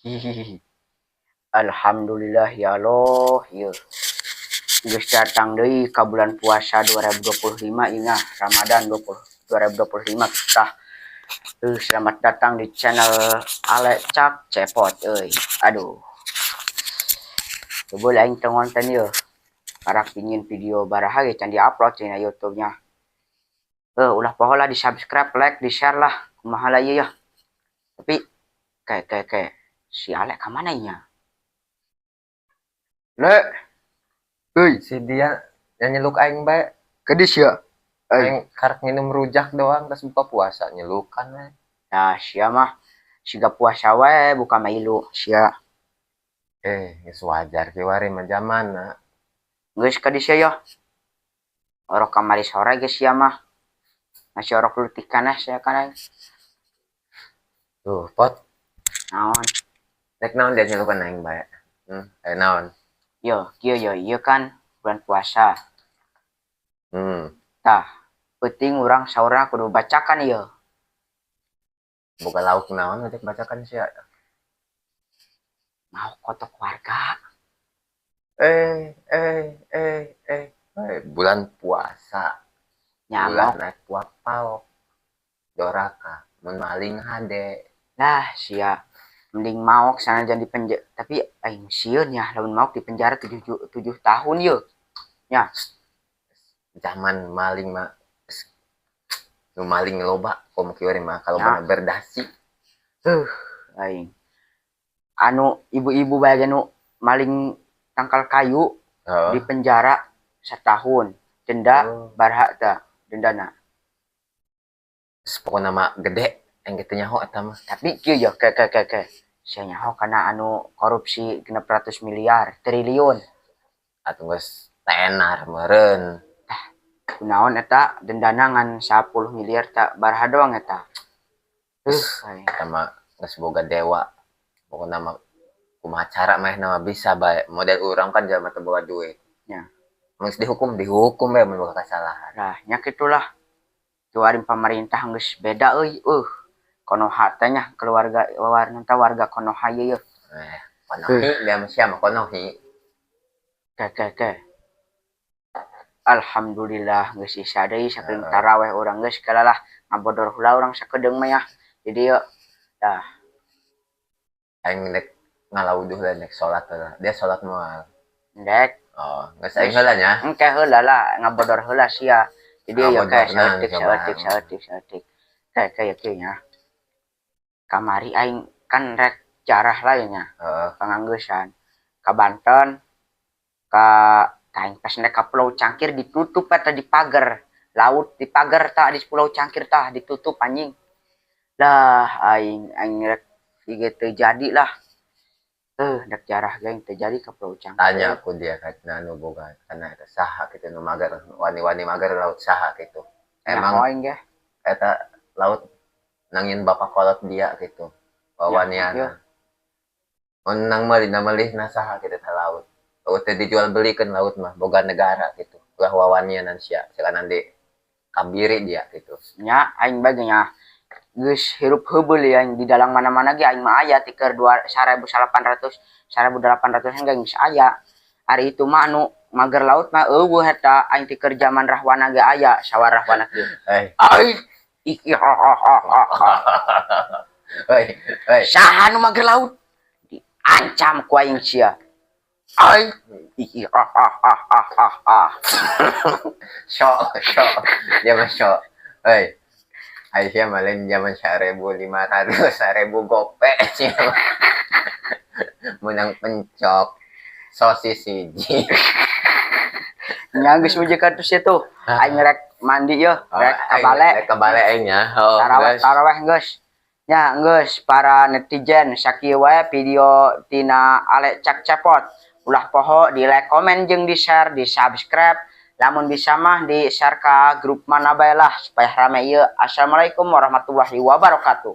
Hihihi. Alhamdulillah ya Allah ya. Geus datang deui ka bulan puasa 2025 ingat Ramadan 2025 tah. Selamat datang di channel Ale Cak Cepot euy. Aduh. Coba aing teu ngonten ieu. Karak pingin video baraha ge can di-upload cenah YouTube-nya. Ulah poholah di-subscribe, like, di-share lah. Kumaha lah ieu ya. Tapi kayak si Ale ka mana nya? Le. Euy, si dia yang nyeluk aing bae. Kedis ya. Aing karek minum rujak doang pas buka puasa nyelukan we. Nah, sia mah siga puasa wae buka mailu sia. Geus wajar ki wari mah zamanna. Geus ka dieu ya. Orok kamari sore geus sia mah. Masih orok leutik kana sia kana. Tuh, Pot. Naon? Rek naon dia nyelukan aing bae. Naon? Yo, kieu yo, ieu kan bulan puasa. Tah, penting urang saurna kudu bacakan ieu. Boga lauk naon rek bacakan sia. Mau kotok warga. Bulan puasa. Nya Bulan naik puapau. Doraka, mun maling hade. Lah, sia mending maok sanajan di penjara, tapi aing sieun ya lamun maok di penjara 7 tahun yeuh. Nya, Zaman maling mah nu maling loba komo kieu mah kalau bener berdasi. Aing anu ibu-ibu bae nu maling tangkal kayu di penjara setahun, denda baraha tah dendana. Pokoknya mah gede yang gitu nyaho eta mah. Tapi kieu ya sia nyaho kana anu korupsi 600 miliar triliun. Atuh geus tenar meureun. Kunaon eta dendana ngan 10 miliar tak baraha doang eta. Eta mah geus boga dewa. Pokona mah kumaha cara mah nama bisa bae. Model urang kan jalma teu boga duit. Nya. Mun dihukum bae mun boga kasalahan. Nah, nya kitulah. Tu ari pemerintah geus beda euy. Konoha teh nya keluarga warga Konoha ieu. Konohi dia mah sia mah Konohi. Alhamdulillah geus isa deui saking taraweh urang geus kalalah ngabodor heula urang sakedeung mah ya. Jadi yeuh tah Aing rek ngalawuduh lah nek salat lah. Dia salat moal. ndek. Geus aing heula nya. Engke heula lah ngabodor heula sia. Jadi ya kayak saeutik. Kayak kieu nya. Kamari aing kan rek jarah lah nya. Panganggeusan. Ka Banten ka aing pas nek ka Pulau Cangkir ditutup eta di pagar. Laut di pagar tah di Pulau Cangkir tah ditutup anjing. Lah aing rek ieu teu jadi lah. Dak jarah ge teu jadi ka Pulau Cangkir. Tanya aku dia katna anu boga kana eta saha kitu nu mager wani-wani mager laut saha kitu. Emang aing ge eta laut nangin bapak kolot dia gitu. Wawaniana. Mun nang meulih saha kitu teh laut. Teu dijual belikeun laut mah boga negara gitu. Ulah wawanianan sia sakanan di kabiri dia gitu. Nya aing bage nya geus hirup heubeul ya di dalam mana-mana ge aing mah aya ti keur 1800 1800 geus aya. Ari itu mah anu mager laut mah eueuh eta aing ti keur zaman Rahwana ge aya sawar Rahwana kieu. Saha nu mager laut diancam ku aing sia. Syok. Dia mah syok. Aisyah malin zaman 1.500, 1.000 gope sih. Menang pencok sosis siji. Nya geus mujud ka tus itu. Aing rek mandi yeuh, rek kabale aing nya. Taraweh geus. Nya geus para netizen sakieu wae video tina Ale Cak Cepot. Ulah poho di like, komen jeung di share, di subscribe. Lamun bisa mah di share ka grup mana bae lah supaya rame ieu. Assalamualaikum warahmatullahi wabarakatuh.